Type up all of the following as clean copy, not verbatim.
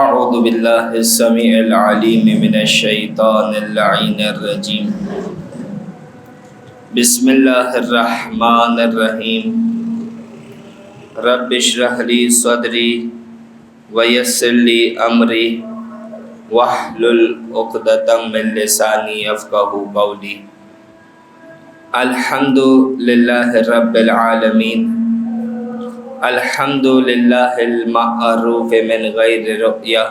اعوذ باللہ السمیع العلیم من الشیطان اللعین الرجیم بسم اللہ الرحمن الرحیم رب اشرح لی صدری ویسر لی امری واحلل عقدۃ من لسانی یفقہوا قولی الحمد للہ رب العالمین الحمد للہ المعروف من غیر رؤیہ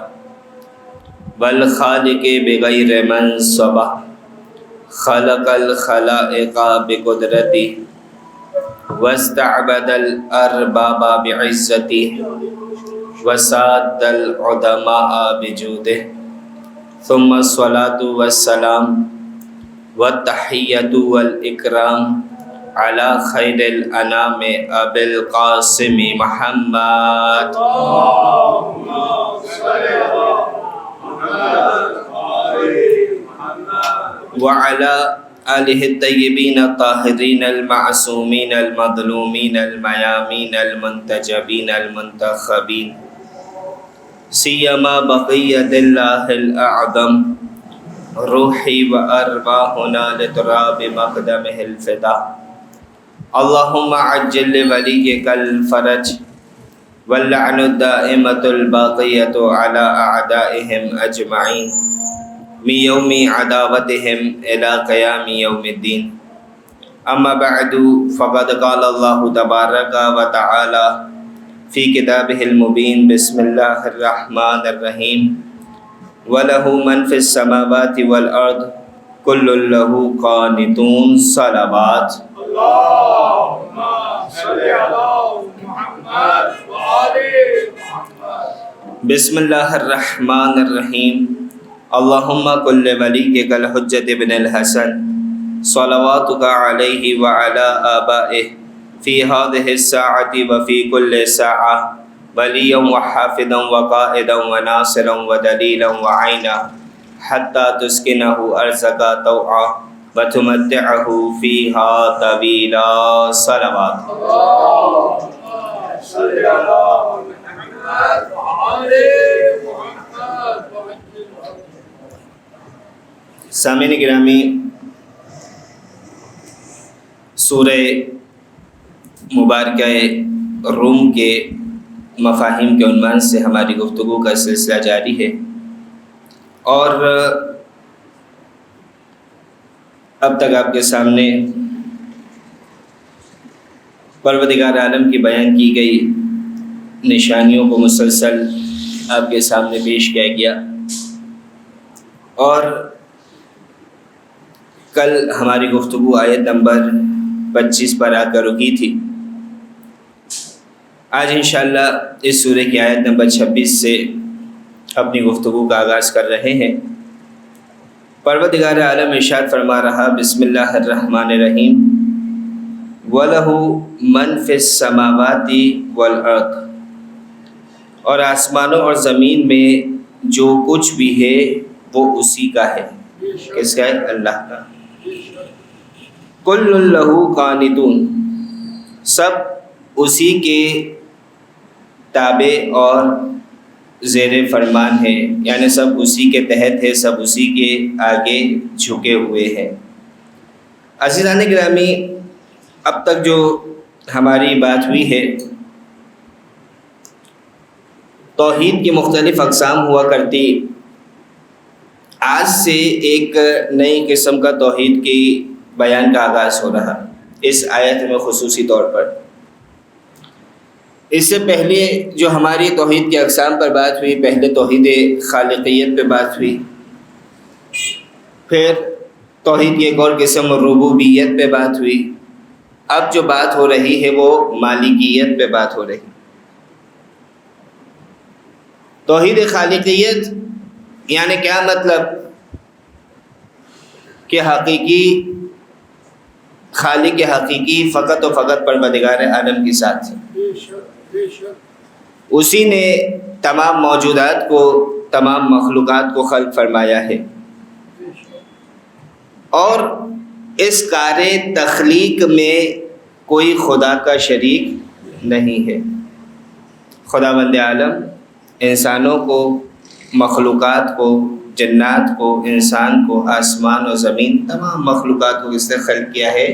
والخالق بغیر منصبہ خلق الخلائق بقدرتی واستعبد الارباب بعزتی وساد العظماء بجودہ ثم الصلاة والسلام والتحیۃ والاکرام علی خیر الانام ابی القاسم محمد وعلی آلہ الطیبین الطاہرین المعصومین المظلومین المیامین المنتجبین المنتخبین سیما بقیت اللہ الاعظم روحی و ارواحنا لتراب مقدمہ الفدا اللہم عجل لولیک الفرج واللعن الدائمة الباقیة على اعدائهم اجمعین من یوم عداوتهم الى قیام یوم الدین اما بعد فقد قال اللہ تبارک و تعالی فی کتابہ المبین بسم اللہ الرحمن الرحیم وَلَهُ مَنْ فِي السَّمَاوَاتِ وَالْأَرْضِ كُلٌّ لَهُ قَانِتُونَ صلوات اللهم صل على محمد وآل محمد بسم اللہ الرحمن الرحیم اللہم کل ولیک الحجۃ ابن الحسن صلواتک علیہ وعلی آبائہ فی هذه الساعة وفی کل ساعة ولیاً وحافظاً وقائداً وناصراً ودلیلاً وعینا حتی تسکنہ ارضک طوعا وتمتعہ فیہا طویلا صلوات اللهم صل على محمد وآل محمد سامعین گرامی، سورہ مبارکہ روم کے مفاہیم کے عنوان سے ہماری گفتگو کا سلسلہ جاری ہے، اور اب تک آپ کے سامنے پروردگار عالم کی بیان کی گئی نشانیوں کو مسلسل آپ کے سامنے پیش کیا گیا، اور کل ہماری گفتگو آیت نمبر 25 پر آ کر رکی تھی۔ آج انشاءاللہ اس سورہ کی آیت نمبر 26 سے اپنی گفتگو کا آغاز کر رہے ہیں۔ پروردگار عالم ارشاد فرما رہا، بسم اللہ الرحمن الرحیم وَلَهُ مَنْ فِي السَّمَاوَاتِ وَالْأَرْضِ، اور آسمانوں اور زمین میں جو کچھ بھی ہے وہ اسی کا ہے۔ کس کا ہے؟ اللہ کا۔ کُلٌّ لَهُ قَانِتُونَ، سب اسی کے تابع اور زیر فرمان ہے، یعنی سب اسی کے تحت ہے، سب اسی کے آگے جھکے ہوئے ہیں۔ عزیزان گرامی، اب تک جو ہماری بات ہوئی ہے، توحید کی مختلف اقسام ہوا کرتی، آج سے ایک نئی قسم کا توحید کی بیان کا آغاز ہو رہا اس آیت میں خصوصی طور پر۔ اس سے پہلے جو ہماری توحید کی اقسام پر بات ہوئی، پہلے توحید خالقیت پہ بات ہوئی، پھر توحید کی ایک اور قسم ربوبیت پہ بات ہوئی، اب جو بات ہو رہی ہے وہ مالکیت پہ بات ہو رہی۔ توحید خالقیت یعنی کیا مطلب؟ کہ حقیقی خالق حقیقی فقط و فقط پروردگار عالم کے ساتھ ہے۔ اسی نے تمام موجودات کو، تمام مخلوقات کو خلق فرمایا ہے، اور اس کار تخلیق میں کوئی خدا کا شریک نہیں ہے۔ خداوند عالم انسانوں کو مخلوقات کو، جنات کو، انسان کو، آسمان و زمین، تمام مخلوقات کو کس نے خلق کیا ہے؟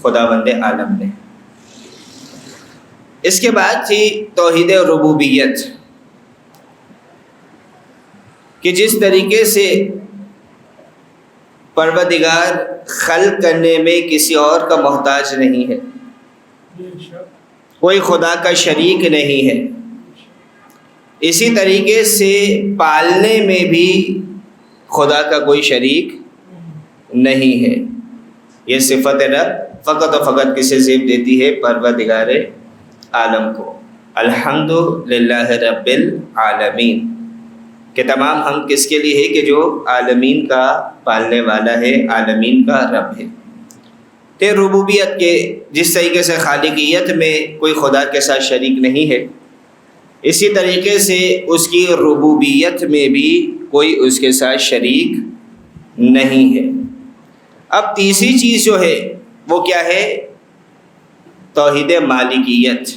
خداوند عالم نے۔ اس کے بعد تھی توحید ربوبیت، کہ جس طریقے سے پروردگار خلق کرنے میں کسی اور کا محتاج نہیں ہے، کوئی خدا کا شریک نہیں ہے، اسی طریقے سے پالنے میں بھی خدا کا کوئی شریک نہیں ہے۔ یہ صفت رب فقط و فقط کسے زیب دیتی ہے؟ پروردگار عالم کو۔ الحمدللہ رب العالمین، کہ تمام ہم کس کے لیے ہے؟ کہ جو عالمین کا پالنے والا ہے، عالمین کا رب ہے۔ تے ربوبیت کے جس طریقے سے خالقیت میں کوئی خدا کے ساتھ شریک نہیں ہے، اسی طریقے سے اس کی ربوبیت میں بھی کوئی اس کے ساتھ شریک نہیں ہے۔ اب تیسری چیز جو ہے وہ کیا ہے؟ توحید مالکیت،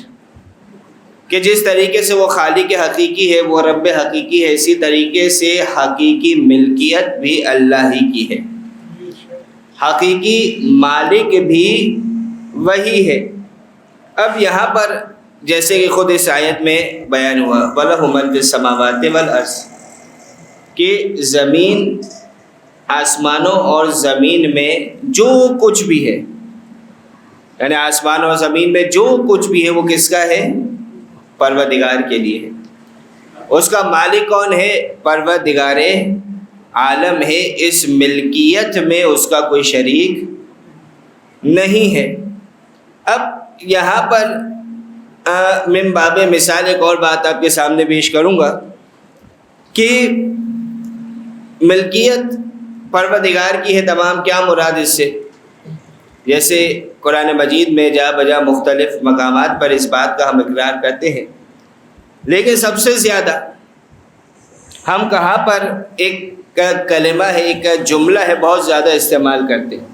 کہ جس طریقے سے وہ خالق حقیقی ہے، وہ رب حقیقی ہے، اسی طریقے سے حقیقی ملکیت بھی اللہ ہی کی ہے، حقیقی مالک بھی وہی ہے۔ اب یہاں پر جیسے کہ خود اس آیت میں بیان ہوا وَلَهُ مَن فِي السَّمَاوَاتِ وَالْأَرْضِ، کہ زمین، آسمانوں اور زمین میں جو کچھ بھی ہے، یعنی آسمان اور زمین میں جو کچھ بھی ہے وہ کس کا ہے؟ پروردگار کے لیے ہے۔ اس کا مالک کون ہے؟ پروردگار عالم ہے۔ اس ملکیت میں اس کا کوئی شریک نہیں ہے۔ اب یہاں پر من باب مثال ایک اور بات آپ کے سامنے پیش کروں گا کہ ملکیت پروردگار کی ہے تمام، کیا مراد اس سے؟ جیسے قرآن مجید میں جا بجا مختلف مقامات پر اس بات کا ہم اقرار کرتے ہیں، لیکن سب سے زیادہ ہم کہاں پر ایک کلمہ ہے، ایک جملہ ہے، بہت زیادہ استعمال کرتے ہیں،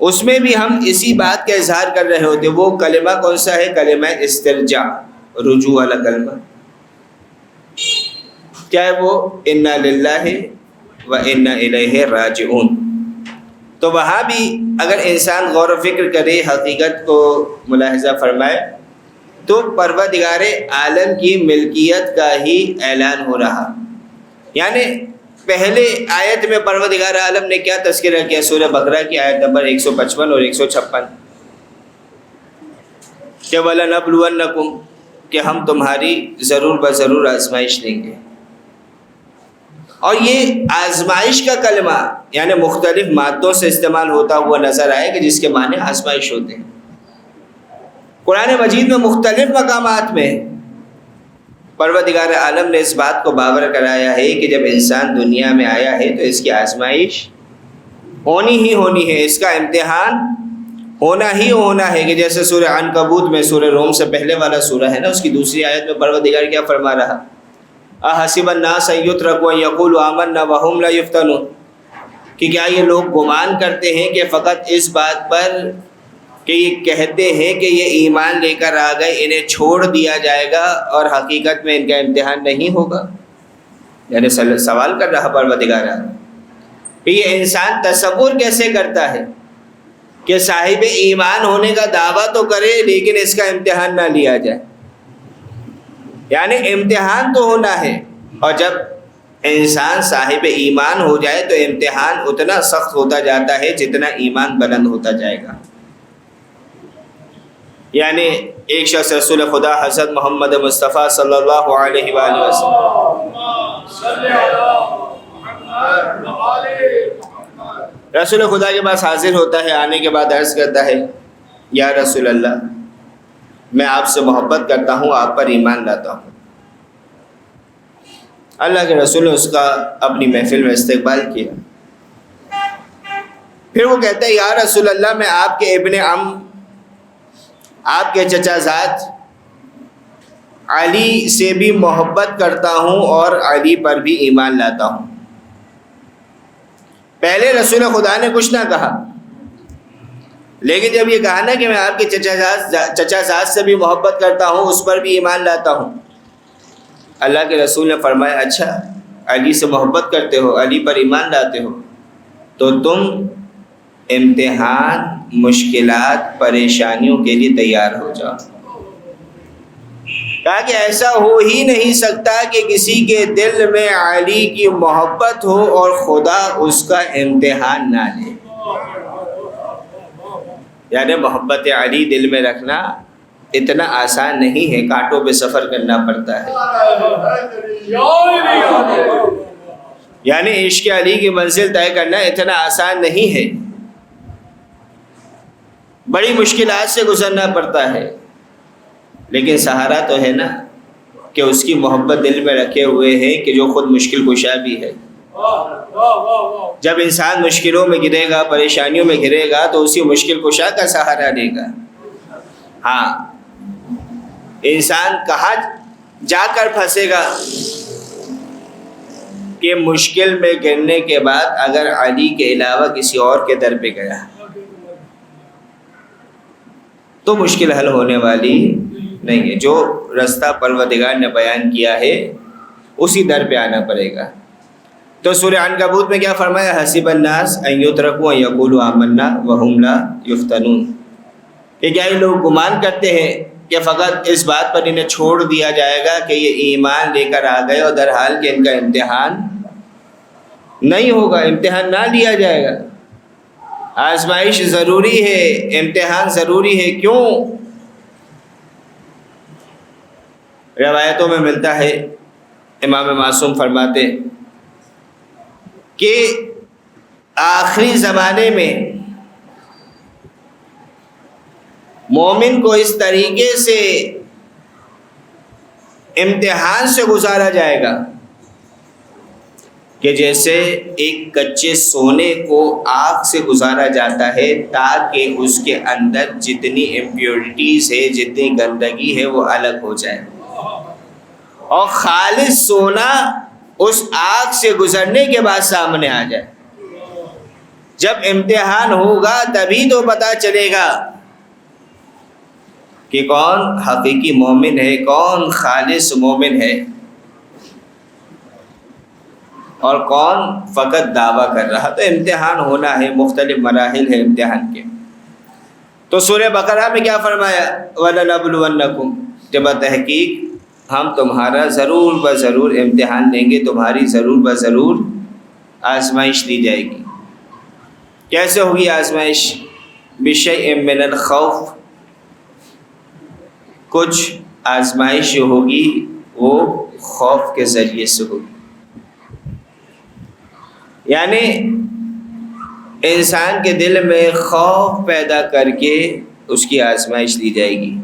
اس میں بھی ہم اسی بات کا اظہار کر رہے ہوتے ہیں۔ وہ کلمہ کون سا ہے؟ کلمہ استرجاع، رجوع والا کلمہ۔ کیا ہے وہ؟ انا للہ و انا الیہ راجعون۔ تو وہاں بھی اگر انسان غور و فکر کرے، حقیقت کو ملاحظہ فرمائے، تو پروردگار عالم کی ملکیت کا ہی اعلان ہو رہا۔ یعنی پہلے آیت میں پروردگار عالم نے کیا تذکرہ کیا؟ سورہ بقرہ کی آیت نمبر 155 اور 156 کہ وَلَنَبْلُوَنَّكُمْ، کہ ہم تمہاری ضرور بضرور آزمائش لیں گے۔ اور یہ آزمائش کا کلمہ یعنی مختلف مادوں سے استعمال ہوتا ہوا نظر آئے کہ جس کے معنی آزمائش ہوتے ہیں۔ قرآن مجید میں مختلف مقامات میں پروردگار عالم نے اس بات کو باور کرایا ہے کہ جب انسان دنیا میں آیا ہے تو اس کی آزمائش ہونی ہی ہونی ہے، اس کا امتحان ہونا ہی ہونا ہے۔ کہ جیسے سورہ عنکبوت میں، سورہ روم سے پہلے والا سورہ ہے نا، اس کی دوسری آیت میں پروردگار کیا فرما رہا؟ احسب الناس ان یترکوا ان یقولوا آمنا وهم لا یفتنون، کہ کیا یہ لوگ گمان کرتے ہیں کہ فقط اس بات پر کہ یہ کہتے ہیں کہ یہ ایمان لے کر آ گئے، انہیں چھوڑ دیا جائے گا اور حقیقت میں ان کا امتحان نہیں ہوگا؟ یعنی سوال کر رہا پروردگار کہ یہ انسان تصور کیسے کرتا ہے کہ صاحب ایمان ہونے کا دعویٰ تو کرے لیکن اس کا امتحان نہ لیا جائے؟ یعنی امتحان تو ہونا ہے، اور جب انسان صاحب ایمان ہو جائے تو امتحان اتنا سخت ہوتا جاتا ہے جتنا ایمان بلند ہوتا جائے گا۔ یعنی ایک شخص رسول خدا حضرت محمد مصطفیٰ صلی اللہ علیہ وآلہ وسلم رسول خدا کے پاس حاضر ہوتا ہے، آنے کے بعد عرض کرتا ہے یا رسول اللہ، میں آپ سے محبت کرتا ہوں، آپ پر ایمان لاتا ہوں۔ اللہ کے رسول نے اس کا اپنی محفل میں استقبال کیا۔ پھر وہ کہتا ہے یا رسول اللہ، میں آپ کے ابن عم، آپ کے چچا زاد علی سے بھی محبت کرتا ہوں اور علی پر بھی ایمان لاتا ہوں۔ پہلے رسول خدا نے کچھ نہ کہا، لیکن جب یہ کہا نا کہ میں آپ کے چچا زاد سے بھی محبت کرتا ہوں، اس پر بھی ایمان لاتا ہوں، اللہ کے رسول نے فرمایا اچھا علی سے محبت کرتے ہو، علی پر ایمان لاتے ہو، تو تم امتحان، مشکلات، پریشانیوں کے لیے تیار ہو جاؤ۔ کہا کہ ایسا ہو ہی نہیں سکتا کہ کسی کے دل میں علی کی محبت ہو اور خدا اس کا امتحان نہ لے۔ یعنی محبت علی دل میں رکھنا اتنا آسان نہیں ہے، کانٹوں پہ سفر کرنا پڑتا ہے۔ یعنی عشق علی کی منزل طے کرنا اتنا آسان نہیں ہے، بڑی مشکلات سے گزرنا پڑتا ہے، لیکن سہارا تو ہے نا کہ اس کی محبت دل میں رکھے ہوئے ہے کہ جو خود مشکل کشا بھی ہے۔ جب انسان مشکلوں میں گرے گا، پریشانیوں میں گرے گا تو اسی مشکل کشا کا سہارا لے گا۔ ہاں، انسان کہاں جا کر پھنسے گا کہ مشکل میں گرنے کے بعد اگر علی کے علاوہ کسی اور کے در پہ گیا تو مشکل حل ہونے والی نہیں ہے۔ جو رستہ پروردگار نے بیان کیا ہے اسی در پہ آنا پڑے گا۔ تو سورہ عنکبوت میں کیا فرمایا؟ حسب الناس ان یترکوا ان یقولوا آمنا وهم لا یفتنون، کہ کیا یہ لوگ گمان کرتے ہیں کہ فقط اس بات پر انہیں چھوڑ دیا جائے گا کہ یہ ایمان لے کر آ گئے اور در حال کہ ان کا امتحان نہیں ہوگا، امتحان نہ لیا جائے گا۔ آزمائش ضروری ہے، امتحان ضروری ہے۔ کیوں؟ روایتوں میں ملتا ہے، امام معصوم فرماتے کہ آخری زمانے میں مومن کو اس طریقے سے امتحان سے گزارا جائے گا کہ جیسے ایک کچے سونے کو آگ سے گزارا جاتا ہے تاکہ اس کے اندر جتنی امپیورٹیز ہے، جتنی گندگی ہے وہ الگ ہو جائے، اور خالص سونا اس آگ سے گزرنے کے بعد سامنے آ جائے۔ جب امتحان ہوگا تبھی تو پتہ چلے گا کہ کون حقیقی مومن ہے، کون خالص مومن ہے، اور کون فقط دعویٰ کر رہا۔ تو امتحان ہونا ہے، مختلف مراحل ہیں امتحان کے۔ تو سورہ بقرہ میں کیا فرمایا؟ وَلَنَبْلُوَنَّكُمْ، کہ بتحقیق ہم تمہارا ضرور بضرور امتحان لیں گے، تمہاری ضرور بضرور آزمائش لی جائے گی۔ کیسے ہوگی آزمائش؟ بِشَيْءٍ مِّنَ الْخَوْفِ، کچھ آزمائش جو ہوگی وہ خوف کے ذریعے سے ہوگی۔ یعنی انسان کے دل میں خوف پیدا کر کے اس کی آزمائش لی جائے گی۔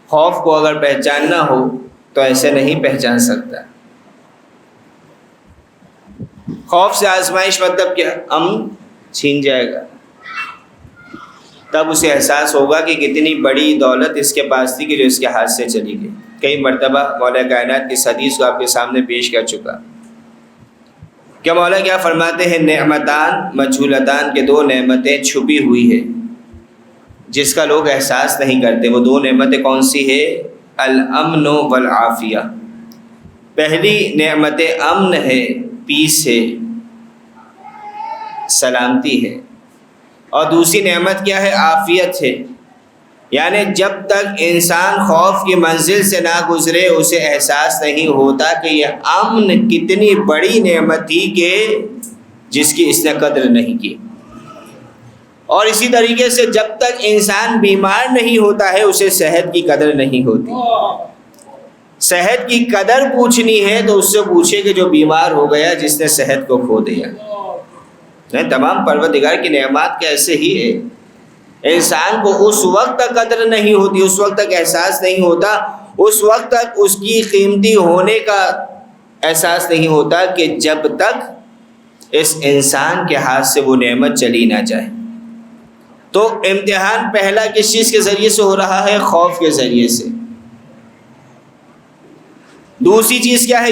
خوف کو اگر پہچاننا ہو تو ایسے نہیں پہچان سکتا۔ خوف سے آزمائش مطلب کیا؟ امن چھین جائے گا، تب اسے احساس ہوگا کہ کتنی بڑی دولت اس کے پاس تھی کہ جو اس کے ہاتھ سے چلی گئی۔ کئی مرتبہ مولا کائنات کی حدیث کو آپ کے سامنے پیش کر چکا کہ مولا کیا فرماتے ہیں؟ نعمتان مجھولتان، کے دو نعمتیں چھپی ہوئی ہے جس کا لوگ احساس نہیں کرتے۔ وہ دو نعمتیں کون سی ہے؟ الامن والعافیہ۔ پہلی نعمت امن ہے، پیس ہے، سلامتی ہے، اور دوسری نعمت کیا ہے؟ عافیت ہے۔ یعنی جب تک انسان خوف کی منزل سے نہ گزرے اسے احساس نہیں ہوتا کہ یہ امن کتنی بڑی نعمت تھی کہ جس کی اس نے قدر نہیں کی۔ اور اسی طریقے سے جب تک انسان بیمار نہیں ہوتا ہے اسے صحت کی قدر نہیں ہوتی۔ صحت کی قدر پوچھنی ہے تو اس سے پوچھے کہ جو بیمار ہو گیا، جس نے صحت کو کھو دیا۔ تمام پروردگار کی نعمات کیسے ہی ہے، انسان کو اس وقت تک قدر نہیں ہوتی، اس وقت تک احساس نہیں ہوتا، اس وقت تک اس کی قیمتی ہونے کا احساس نہیں ہوتا کہ جب تک اس انسان کے ہاتھ سے وہ نعمت چلی نہ جائے۔ تو امتحان پہلا کس چیز کے ذریعے سے ہو رہا ہے؟ خوف کے ذریعے سے۔ دوسری چیز کیا ہے؟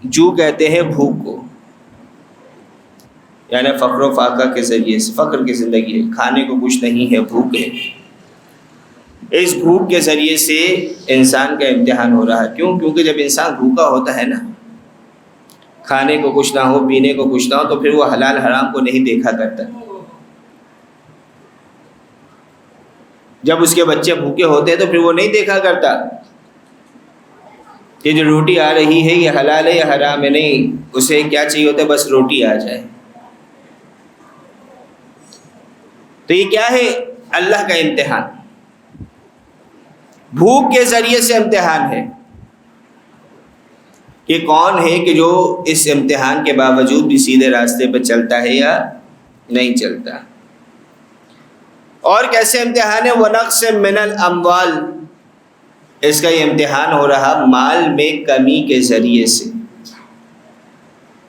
جو کہتے ہیں بھوک کو، یعنی فقر و فاقہ کے ذریعے سے، فقر کی زندگی ہے، کھانے کو کچھ نہیں ہے، بھوک ہے۔ اس بھوک کے ذریعے سے انسان کا امتحان ہو رہا ہے. کیوں؟ کیونکہ جب انسان بھوکا ہوتا ہے نا، کھانے کو کچھ نہ ہو، پینے کو کچھ نہ ہو، تو پھر وہ حلال حرام کو نہیں دیکھا کرتا. جب اس کے بچے بھوکے ہوتے ہیں تو پھر وہ نہیں دیکھا کرتا کہ جو روٹی آ رہی ہے یہ حلال ہے یا حرام ہے. نہیں، اسے کیا چاہیے ہوتا ہے؟ بس روٹی آ جائے. تو یہ کیا ہے؟ اللہ کا امتحان. بھوک کے ذریعے سے امتحان ہے کہ کون ہے کہ جو اس امتحان کے باوجود بھی سیدھے راستے پہ چلتا ہے یا نہیں چلتا. اور کیسے امتحان ہے؟ وَنَقْصٍ مِّنَ الْأَمْوَالِ، اس کا یہ امتحان ہو رہا مال میں کمی کے ذریعے سے.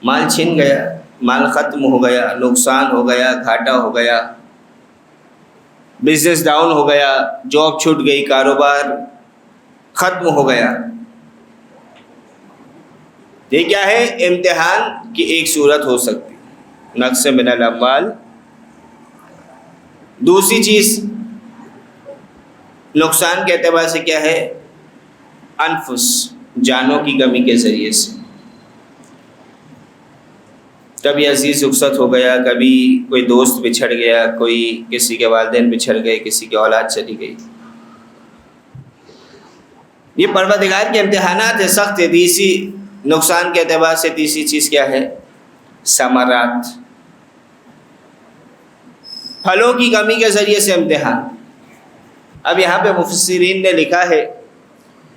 مال چھن گیا، مال ختم ہو گیا، نقصان ہو گیا، گھاٹا ہو گیا، بزنس ڈاؤن ہو گیا، جاب چھوٹ گئی، کاروبار ختم ہو گیا. یہ کیا ہے؟ امتحان کی ایک صورت ہو سکتی. نقص من الاموال. دوسری چیز نقصان کے اعتبار سے کیا ہے؟ انفس، جانوں کی کمی کے ذریعے سے. کبھی عزیز رخصت ہو گیا، کبھی کوئی دوست بچھڑ گیا، کوئی کسی کے والدین بچھڑ گئے، کسی کی اولاد چلی گئی. یہ پروردگار کے امتحانات ہے، سخت ہے. تیسری نقصان کے اعتبار سے تیسری چیز کیا ہے؟ ثمرات، پھلوں کی کمی کے ذریعے سے امتحان. اب یہاں پہ مفسرین نے لکھا ہے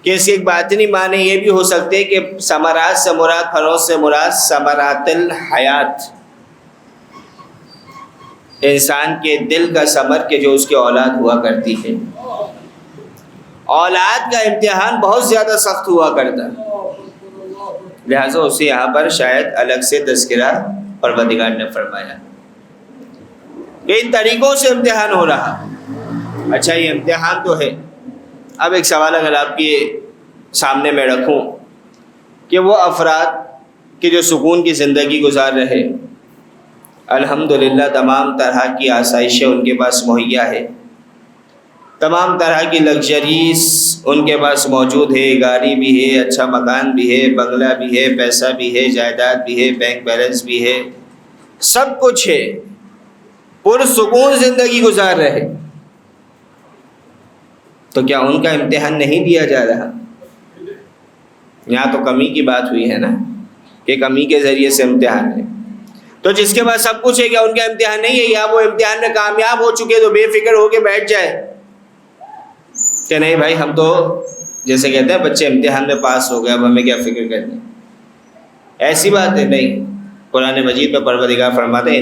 کہ اس کی ایک باطنی معنی یہ بھی ہو سکتے کہ ثمرات سے مراد، پھلوں سے مراد ثمرات الحیات، انسان کے دل کا ثمر کہ جو اس کی اولاد ہوا کرتی ہے. اولاد کا امتحان بہت زیادہ سخت ہوا کرتا، لہٰذا اسے یہاں پر شاید الگ سے تذکرہ پروردگار نے فرمایا کہ ان طریقوں سے امتحان ہو رہا. اچھا، یہ امتحان تو ہے. اب ایک سوال اگر آپ کے سامنے میں رکھوں کہ وہ افراد کہ جو سکون کی زندگی گزار رہے، الحمدللہ تمام طرح کی آسائشیں ان کے پاس مہیا ہے، تمام طرح کی لگژریز ان کے پاس موجود ہے، گاڑی بھی ہے، اچھا مکان بھی ہے، بنگلہ بھی ہے، پیسہ بھی ہے، جائیداد بھی ہے، بینک بیلنس بھی ہے، سب کچھ ہے، پرسکون زندگی گزار رہے، تو کیا ان کا امتحان نہیں دیا جا رہا؟ یہاں تو کمی کی بات ہوئی ہے نا، کہ کمی کے ذریعے سے امتحان ہے. تو جس کے پاس سب کچھ ہے، کیا ان کا امتحان نہیں ہے؟ یا وہ امتحان میں کامیاب ہو چکے تو بے فکر ہو کے بیٹھ جائے کہ نہیں بھائی ہم تو جیسے کہتے ہیں بچے امتحان میں پاس ہو گئے، اب ہمیں کیا فکر کرنی؟ ایسی بات ہے نہیں. قرآن مجید میں پروردگار فرماتے ہیں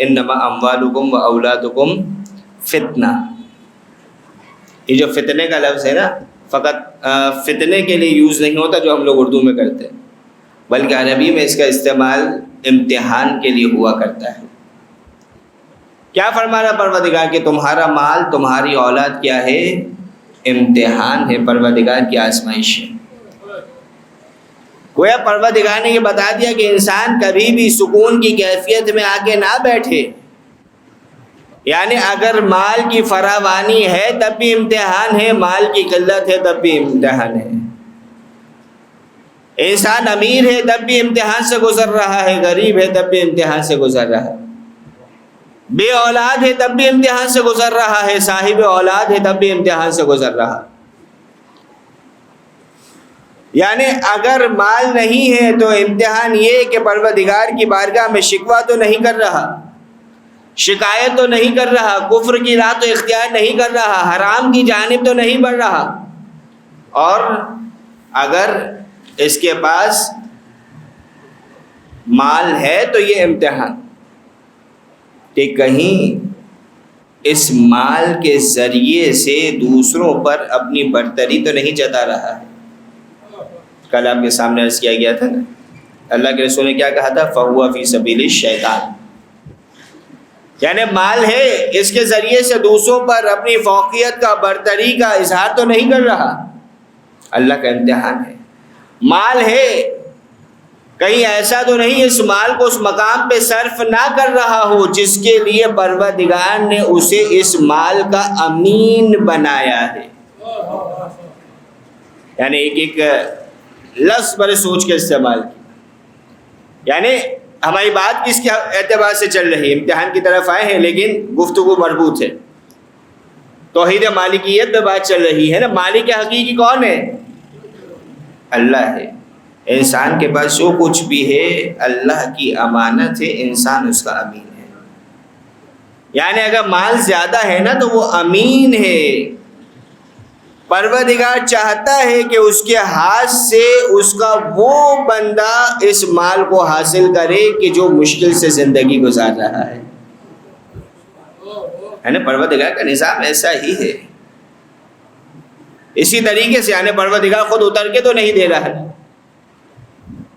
انما اموالکم و اولادکم فتنہ. یہ جو فتنے کا لفظ ہے نا، فقط فتنے کے لیے یوز نہیں ہوتا جو ہم لوگ اردو میں کرتے ہیں، بلکہ عربی میں اس کا استعمال امتحان کے لیے ہوا کرتا ہے. کیا فرما رہا پروردگار کہ تمہارا مال، تمہاری اولاد کیا ہے؟ امتحان ہے، پروردگار کی آزمائش ہے. گویا پروردگار نے یہ بتا دیا کہ انسان کبھی بھی سکون کی کیفیت میں آ کے نہ بیٹھے. یعنی اگر مال کی فراوانی ہے تب بھی امتحان ہے، مال کی قلت ہے تب بھی امتحان ہے. انسان امیر ہے تب بھی امتحان سے گزر رہا ہے، غریب ہے تب بھی امتحان سے گزر رہا ہے، بے اولاد ہے تب بھی امتحان سے گزر رہا ہے، صاحب اولاد ہے تب بھی امتحان سے گزر رہا ہے. یعنی اگر مال نہیں ہے تو امتحان یہ کہ پروردگار کی بارگاہ میں شکوہ تو نہیں کر رہا، شکایت تو نہیں کر رہا، کفر کی راہ تو اختیار نہیں کر رہا، حرام کی جانب تو نہیں بڑھ رہا. اور اگر اس کے پاس مال ہے تو یہ امتحان کہ کہیں اس مال کے ذریعے سے دوسروں پر اپنی برتری تو نہیں جتا رہا ہے. کل آپ کے سامنے عرض کیا گیا تھا نا، اللہ کے رسول نے کیا کہا تھا؟ فَهُوَ فِي سَبِيلِ الشَّيْطَانِ. یعنی مال ہے، اس کے ذریعے سے دوسروں پر اپنی فوقیت کا، برتری کا اظہار تو نہیں کر رہا. اللہ کا امتحان ہے. مال ہے، کہیں ایسا تو نہیں اس مال کو اس مقام پہ صرف نہ کر رہا ہو جس کے لیے پروردگار نے اسے اس مال کا امین بنایا ہے. یعنی ایک ایک لفظ بڑے سوچ کے استعمال کی. یعنی ہماری بات کس کے اعتبار سے چل رہی ہے؟ امتحان کی طرف آئے ہیں لیکن گفتگو مربوط ہے. توحید مالکیت پہ بات چل رہی ہے نا. مالک حقیقی کون ہے؟ اللہ ہے. انسان کے پاس جو کچھ بھی ہے اللہ کی امانت ہے، انسان اس کا امین ہے. یعنی اگر مال زیادہ ہے نا تو وہ امین ہے. پروردگار چاہتا ہے کہ اس کے ہاتھ سے اس کا وہ بندہ اس مال کو حاصل کرے کہ جو مشکل سے زندگی گزار رہا ہے. یعنی پروردگار کا نظام ایسا ہی ہے. اسی طریقے سے یعنی پروردگار خود اتر کے تو نہیں دے رہا ہے،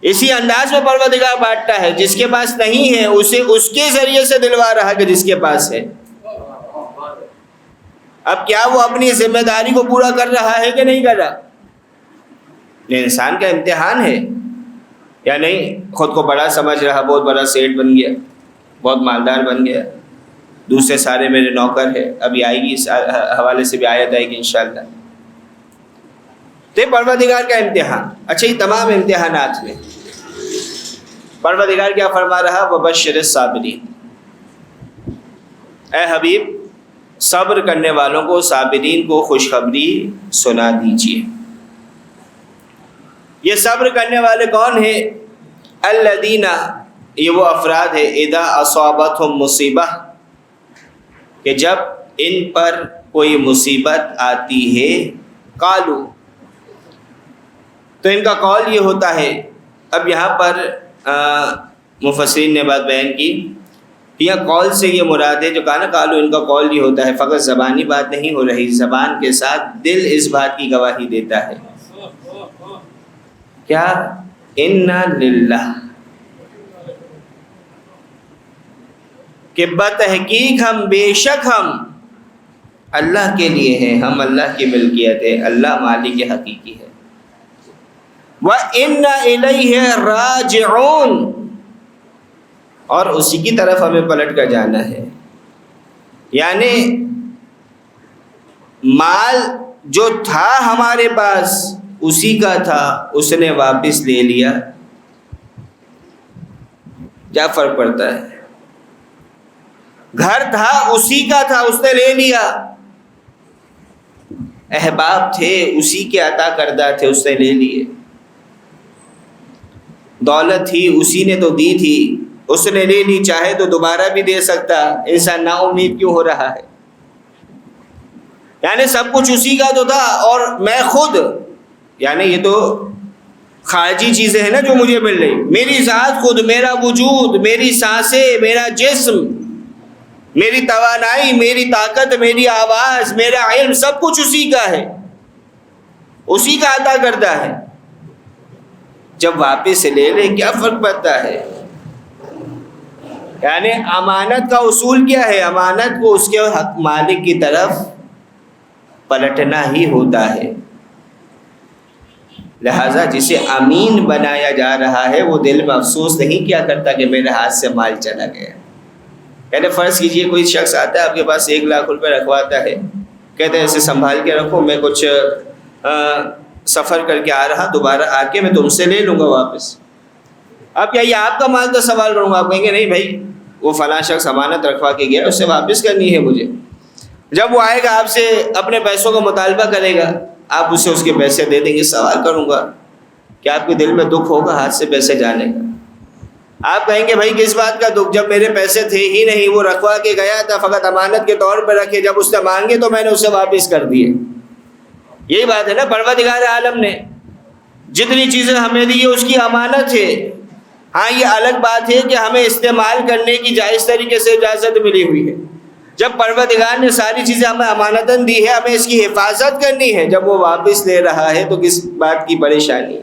اسی انداز میں پروردگار بانٹتا ہے. جس کے پاس نہیں ہے اسے اس کے ذریعے سے دلوا رہا کہ جس کے پاس ہے. اب کیا وہ اپنی ذمہ داری کو پورا کر رہا ہے کہ نہیں کر رہا؟ یہ انسان کا امتحان ہے. یا نہیں خود کو بڑا سمجھ رہا، بہت بڑا سیٹ بن گیا، بہت مالدار بن گیا، دوسرے سارے میرے نوکر ہے. ابھی آئے گی اس حوالے سے بھی آیت آئے گی انشاءاللہ. تو پروردگار کا امتحان. اچھا یہ تمام امتحانات میں پروردگار کیا فرما رہا؟ وبشر الصابرین. اے حبیب صبر کرنے والوں کو، صابرین کو خوشخبری سنا دیجیے. یہ صبر کرنے والے کون ہیں؟ الذین، یہ وہ افراد ہے، اذا اصابتہم مصیبہ، کہ جب ان پر کوئی مصیبت آتی ہے، قالو، تو ان کا قول یہ ہوتا ہے. اب یہاں پر مفسرین نے بات بیان کی، یہ قول سے یہ مراد ہے جو کہا نا قالو، ان کا قول یہ ہوتا ہے. فقط زبانی بات نہیں ہو رہی، زبان کے ساتھ دل اس بات کی گواہی دیتا ہے. کیا؟ انا للہ، کہ بتحقیق ہم، بے شک ہم اللہ کے لیے ہیں، ہم اللہ کی ملکیت ہے، اللہ مالک حقیقی ہے. وَإِنَّا إِلَيْهِ رَاجِعُونَ، اور اسی کی طرف ہمیں پلٹ کر جانا ہے. یعنی مال جو تھا ہمارے پاس اسی کا تھا، اس نے واپس لے لیا. کیا فرق پڑتا ہے؟ گھر تھا اسی کا تھا، اس نے لے لیا. احباب تھے اسی کے عطا کردہ تھے، اس نے لے لیے. دولت تھی اسی نے تو دی تھی، اس نے لے لی. چاہے تو دوبارہ بھی دے سکتا. انسان نا امید کیوں ہو رہا ہے؟ یعنی سب کچھ اسی کا تو تھا، اور میں خود، یعنی یہ تو خارجی چیزیں ہیں نا جو مجھے مل رہی. میری ذات خود، میرا وجود، میری سانسیں، میرا جسم، میری توانائی، میری طاقت، میری آواز، میرا علم، سب کچھ اسی کا ہے، اسی کا عطا کرتا ہے. جب واپس لے لے کیا فرق پڑتا ہے؟ یعنی امانت کا اصول کیا ہے؟ امانت کو اس کے حق مالک کی طرف پلٹنا ہی ہوتا ہے. لہذا جسے امین بنایا جا رہا ہے وہ دل میں افسوس نہیں کیا کرتا کہ میرے ہاتھ سے مال چلا گیا. یعنی فرض کیجئے کوئی شخص آتا ہے آپ کے پاس 1 لاکھ روپے رکھواتا ہے، کہتے ہیں اسے سنبھال کے رکھو، میں کچھ سفر کر کے آ رہا، دوبارہ آ کے میں تم سے لے لوں گا واپس. اب کیا یہ آپ کا مال تو سوال کروں گا؟ آپ کہیں گے نہیں بھائی وہ فلاں شخص امانت رکھوا کے گیا، اس سے واپس کرنی ہے مجھے. جب وہ آئے گا آپ سے اپنے پیسوں کا مطالبہ کرے گا، آپ اسے اس کے پیسے دے دیں گے. سوال کروں گا کہ آپ کے دل میں دکھ ہوگا ہاتھ سے پیسے جانے کا. آپ کہیں گے بھائی کس بات کا دکھ، جب میرے پیسے تھے ہی نہیں، وہ رکھوا کے گیا تھا، فقط امانت کے طور پر رکھے، جب اس نے مانگے تو میں نے اسے واپس کر دیے. یہی بات ہے نا. پروردگار عالم نے جتنی چیزیں ہمیں دی ہے اس کی امانت ہے. ہاں یہ الگ بات ہے کہ ہمیں استعمال کرنے کی جائز طریقے سے اجازت ملی ہوئی ہے. جب پروردگار نے ساری چیزیں ہمیں امانتاً دی ہے، ہمیں اس کی حفاظت کرنی ہے. جب وہ واپس لے رہا ہے تو کس بات کی پریشانی،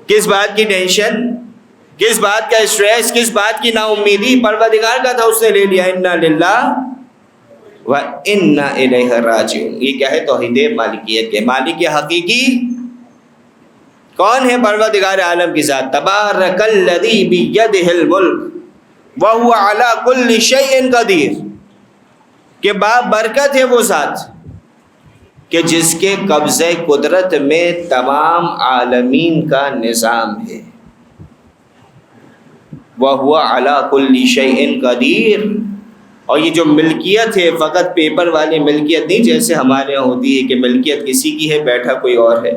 کس بات کی ٹینشن، کس بات کا اسٹریس، کس بات کی نا امیدی؟ پروردگار کا تھا، اس نے لے لیا. انا للہ وَإِنَّا إِلَيْهِ رَاجِعُونَ. یہ کیا ہے؟ توحید مالکیت کے. مالک حقیقی کون ہے؟ پروردگار عالم کی ذات. تبارک الذی بیدہ الملک وہو علی کل شیء قدیر. کہ با برکت ہے وہ ذات کہ جس کے قبضہ قدرت میں تمام عالمین کا نظام ہے. وَهُوَ عَلَى كُلِّ شَيْءٍ قَدِيرٌ. اور یہ جو ملکیت ہے فقط پیپر والی ملکیت نہیں جیسے ہمارے یہاں ہوتی ہے کہ ملکیت کسی کی ہے بیٹھا کوئی اور ہے.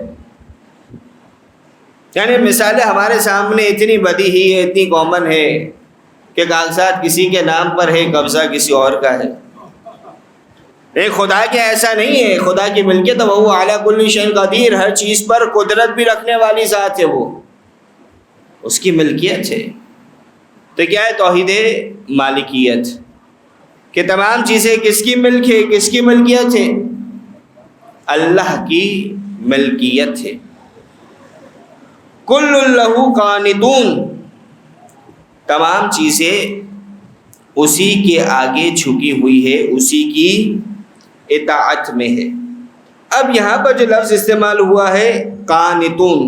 یعنی مثالیں ہمارے سامنے اتنی بدیہی ہے, اتنی کامن ہے کہ کاغذات کسی کے نام پر ہے, قبضہ کسی اور کا ہے. لیکن خدا کے ایسا نہیں ہے. خدا کی ملکیت وہ اعلیٰ کل شیء قدیر, ہر چیز پر قدرت بھی رکھنے والی ذات ہے, وہ اس کی ملکیت ہے. تو کیا ہے توحید مالکیت کہ تمام چیزیں کس کی ملک ہے, کس کی ملکیت ہے؟ اللہ کی ملکیت ہے. کل لہ قانتون, تمام چیزیں اسی کے آگے جھکی ہوئی ہے, اسی کی اطاعت میں ہے. اب یہاں پر جو لفظ استعمال ہوا ہے قانتون,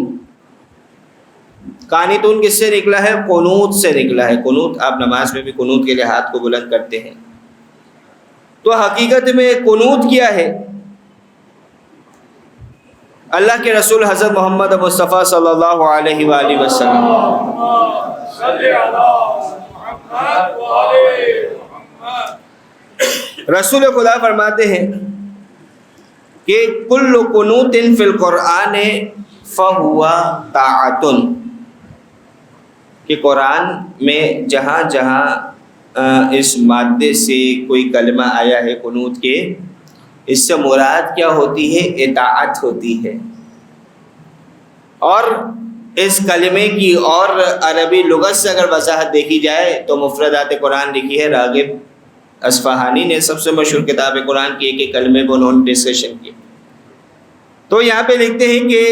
قانتون کس سے نکلا ہے؟ قنوت سے نکلا ہے. قنوت, آپ نماز میں بھی قنوت کے لیے ہاتھ کو بلند کرتے ہیں. تو حقیقت میں قنوت کیا ہے؟ اللہ کے رسول حضرت محمد مصطفیٰ صلی اللہ علیہ وآلہ وسلم رسول خدا فرماتے ہیں کہ کل قنوت فی القرآن فہو طاعۃ, کہ قرآن میں جہاں جہاں اس مادے سے کوئی کلمہ آیا ہے قنوت کے, اس سے مراد کیا ہوتی ہے؟ اطاعت ہوتی ہے. اور اس کلمے کی اور عربی لغت سے اگر وضاحت دیکھی جائے تو مفردات قرآن لکھی ہے راغب اصفہانی نے, سب سے مشہور کتاب قرآن کی ایک ایک کلمے کو انہوں نے ڈسکشن کی. تو یہاں پہ لکھتے ہیں کہ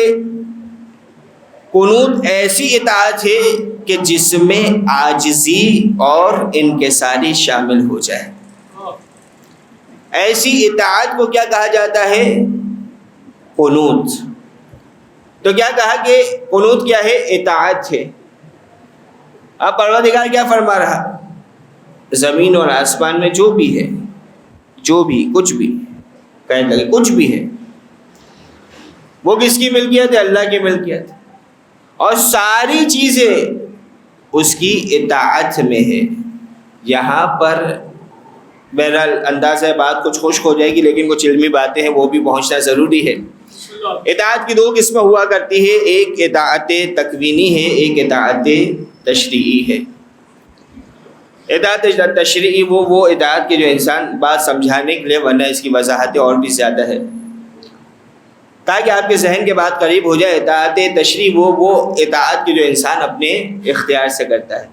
قنوت ایسی اطاعت ہے کہ جس میں عاجزی اور انکساری شامل ہو جائے. ایسی اطاعت کو کیا کہا جاتا ہے؟ قنوت. تو کیا کہا کہ قنوت کیا ہے؟ اطاعت ہے. اب پروردگار کیا فرما رہا؟ زمین اور آسمان میں جو بھی ہے, جو بھی کچھ بھی کہنے لگے کچھ بھی ہے, وہ کس کی ملکیت ہے؟ اللہ کی ملکیت. اور ساری چیزیں اس کی اطاعت میں ہے. یہاں پر بہرحال انداز ہے بات کچھ خشک ہو جائے گی, لیکن کچھ علمی باتیں ہیں وہ بھی پہنچنا ضروری ہے. اطاعت کی دو قسمیں ہوا کرتی ہے, ایک اطاعت تکوینی ہے, ایک اطاعت تشریعی ہے. اطاعت تشریعی وہ اطاعت کے جو انسان بات سمجھانے کے لیے, ورنہ اس کی وضاحتیں اور بھی زیادہ ہے تاکہ آپ کے ذہن کے بات قریب ہو جائے. اطاعت تشریعی وہ اطاعت کے جو انسان اپنے اختیار سے کرتا ہے.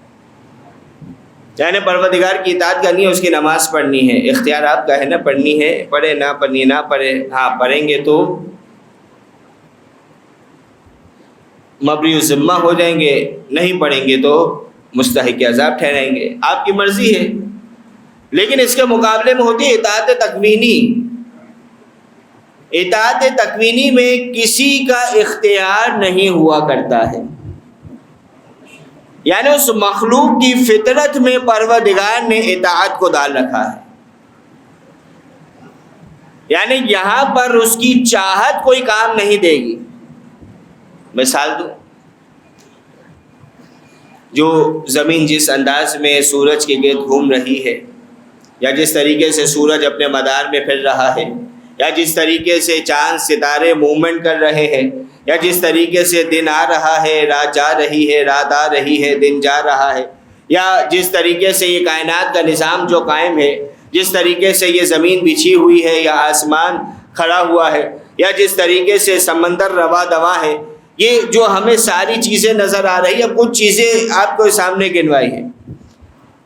یعنی پروردگار کی اطاعت کرنی ہے, اس کی نماز پڑھنی ہے, اختیار آپ کا ہے نا, پڑھنی ہے پڑھے, نہ پڑھنی نہ پڑھے. ہاں پڑھیں گے تو مبری الذمہ ہو جائیں گے, نہیں پڑھیں گے تو مستحق عذاب ٹھہریں گے, آپ کی مرضی ہے. لیکن اس کے مقابلے میں ہوتی ہے اطاعت تکوینی. اطاعت تکوینی میں کسی کا اختیار نہیں ہوا کرتا ہے, یعنی اس مخلوق کی فطرت میں پروردگار نے اطاعت کو ڈال رکھا ہے. یعنی یہاں پر اس کی چاہت کوئی کام نہیں دے گی. مثال دوں, جو زمین جس انداز میں سورج کے گرد گھوم رہی ہے, یا جس طریقے سے سورج اپنے مدار میں پھر رہا ہے, یا جس طریقے سے چاند ستارے موومنٹ کر رہے ہیں, یا جس طریقے سے دن آ رہا ہے, رات جا رہی ہے, رات آ رہی ہے, دن جا رہا ہے, یا جس طریقے سے یہ کائنات کا نظام جو قائم ہے, جس طریقے سے یہ زمین بچھی ہوئی ہے یا آسمان کھڑا ہوا ہے, یا جس طریقے سے سمندر رواں دواں ہے, یہ جو ہمیں ساری چیزیں نظر آ رہی ہیں, کچھ چیزیں آپ کو سامنے گنوائی ہیں,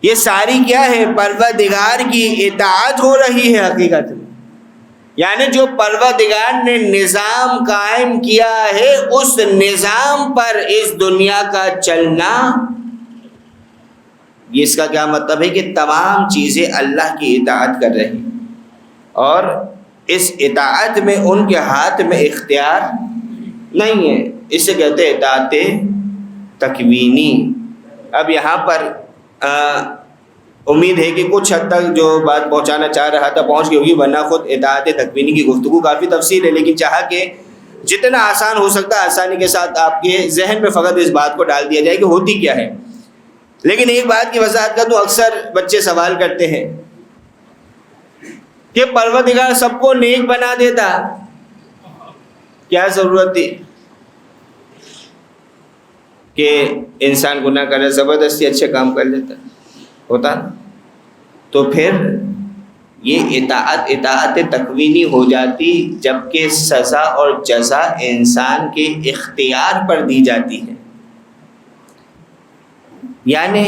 یہ ساری کیا ہے؟ پروردگار کی اطاعت ہو رہی ہے حقیقت میں. یعنی جو پروردگار نے نظام قائم کیا ہے, اس نظام پر اس دنیا کا چلنا, یہ اس کا کیا مطلب ہے کہ تمام چیزیں اللہ کی اطاعت کر رہی, اور اس اطاعت میں ان کے ہاتھ میں اختیار نہیں ہے. اسے کہتے ہیں اطاعت تکوینی. اب یہاں پر امید ہے کہ کچھ حد تک جو بات پہنچانا چاہ رہا تھا پہنچ گئی ہوگی، ورنہ خود اطاعت تکوینی کی گفتگو کافی تفصیل ہے، لیکن چاہا کہ جتنا آسان ہو سکتا ہے آسانی کے ساتھ آپ کے ذہن میں فقط اس بات کو ڈال دیا جائے کہ ہوتی کیا ہے۔ لیکن ایک بات کی وضاحت کا تو اکثر بچے سوال کرتے ہیں کہ پروردگار سب کو نیک بنا دیتا، کیا ضرورت تھی کہ انسان گناہ کرے زبردستی اچھے کام کر لیتا ہوتا؟ تو پھر یہ اطاعت تکوینی ہو جاتی جبکہ سزا اور جزا انسان کے اختیار پر دی جاتی ہے۔ یعنی